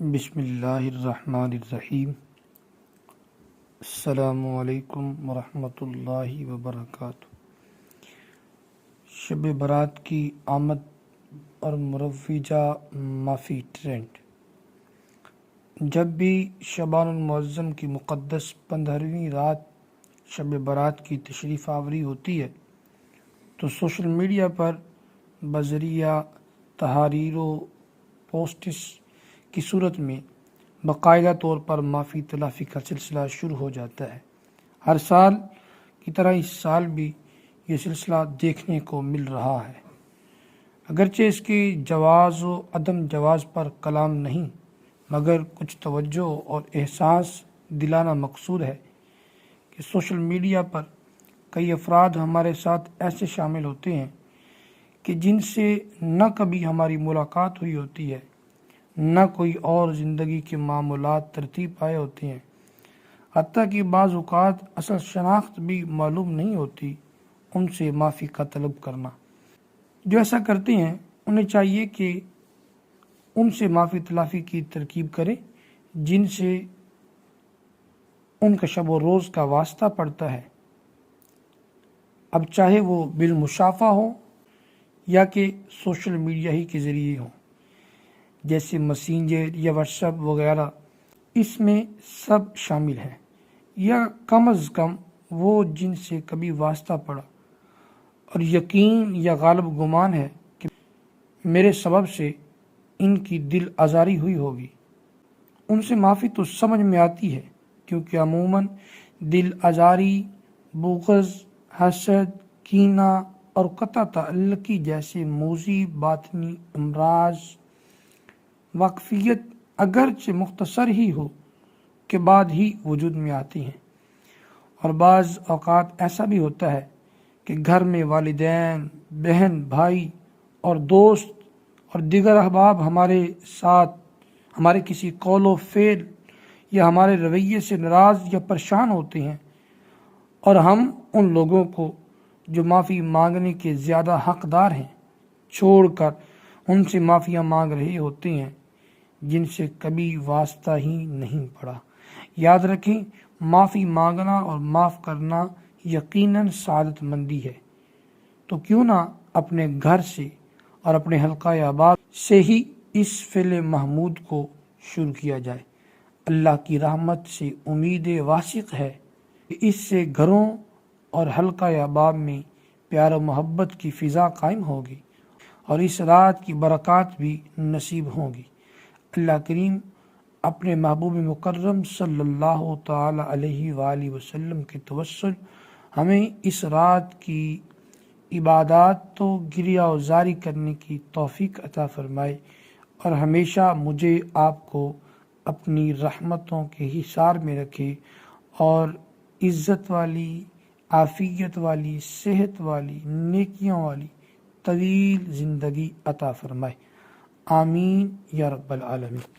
بسم اللہ الرحمن الرحیم۔ السلام علیکم ورحمۃ اللہ وبرکاتہ۔ شب برات کی آمد اور مروجہ مافی ٹرینڈ۔ جب بھی شعبان المعظم کی مقدس 15ویں رات شب برات کی تشریف آوری ہوتی ہے تو سوشل میڈیا پر بذریعہ تحاریر و پوسٹس کی صورت میں باقاعدہ طور پر معافی تلافی کا سلسلہ شروع ہو جاتا ہے۔ ہر سال کی طرح اس سال بھی یہ سلسلہ دیکھنے کو مل رہا ہے۔ اگرچہ اس کے جواز و عدم جواز پر کلام نہیں، مگر کچھ توجہ اور احساس دلانا مقصود ہے کہ سوشل میڈیا پر کئی افراد ہمارے ساتھ ایسے شامل ہوتے ہیں کہ جن سے نہ کبھی ہماری ملاقات ہوئی ہوتی ہے، نہ کوئی اور زندگی کے معاملات ترتیب پائے ہوتے ہیں، حتیٰ کہ بعض اوقات اصل شناخت بھی معلوم نہیں ہوتی۔ ان سے معافی کا طلب کرنا، جو ایسا کرتے ہیں انہیں چاہیے کہ ان سے معافی تلافی کی ترکیب کریں جن سے ان کا شب و روز کا واسطہ پڑتا ہے، اب چاہے وہ بالمشافہ ہو یا کہ سوشل میڈیا ہی کے ذریعے ہوں، جیسے میسنجر یا واٹس ایپ وغیرہ۔ اس میں سب شامل ہیں، یا کم از کم وہ جن سے کبھی واسطہ پڑا اور یقین یا غالب گمان ہے کہ میرے سبب سے ان کی دل آزاری ہوئی ہوگی۔ ان سے معافی تو سمجھ میں آتی ہے، کیونکہ عموماً دل آزاری، بغض، حسد، کینہ اور قطع تعلقی جیسے موذی باطنی امراض واقفیت اگرچہ مختصر ہی ہو کے بعد ہی وجود میں آتی ہیں، اور بعض اوقات ایسا بھی ہوتا ہے کہ گھر میں والدین، بہن، بھائی اور دوست اور دیگر احباب ہمارے ساتھ ہمارے کسی قول و فعل یا ہمارے رویے سے ناراض یا پریشان ہوتے ہیں، اور ہم ان لوگوں کو جو معافی مانگنے کے زیادہ حقدار ہیں چھوڑ کر ان سے معافیاں مانگ رہے ہوتے ہیں جن سے کبھی واسطہ ہی نہیں پڑا۔ یاد رکھیں، معافی مانگنا اور معاف کرنا یقیناً سعادت مندی ہے، تو کیوں نہ اپنے گھر سے اور اپنے حلقہ احباب سے ہی اس فعل محمود کو شروع کیا جائے۔ اللہ کی رحمت سے امید واثق ہے کہ اس سے گھروں اور حلقہ احباب میں پیار و محبت کی فضا قائم ہوگی اور اس رات کی برکات بھی نصیب ہوں گی۔ اللہ کریم اپنے محبوب مکرم صلی اللہ تعالی علیہ وآلہ وسلم کے توسل ہمیں اس رات کی عبادات تو گریہ وزاری کرنے کی توفیق عطا فرمائے، اور ہمیشہ مجھے آپ کو اپنی رحمتوں کے حصار میں رکھے اور عزت والی، عافیت والی، صحت والی، نیکیوں والی طویل زندگی عطا فرمائے۔ آمین یا رب العالمین۔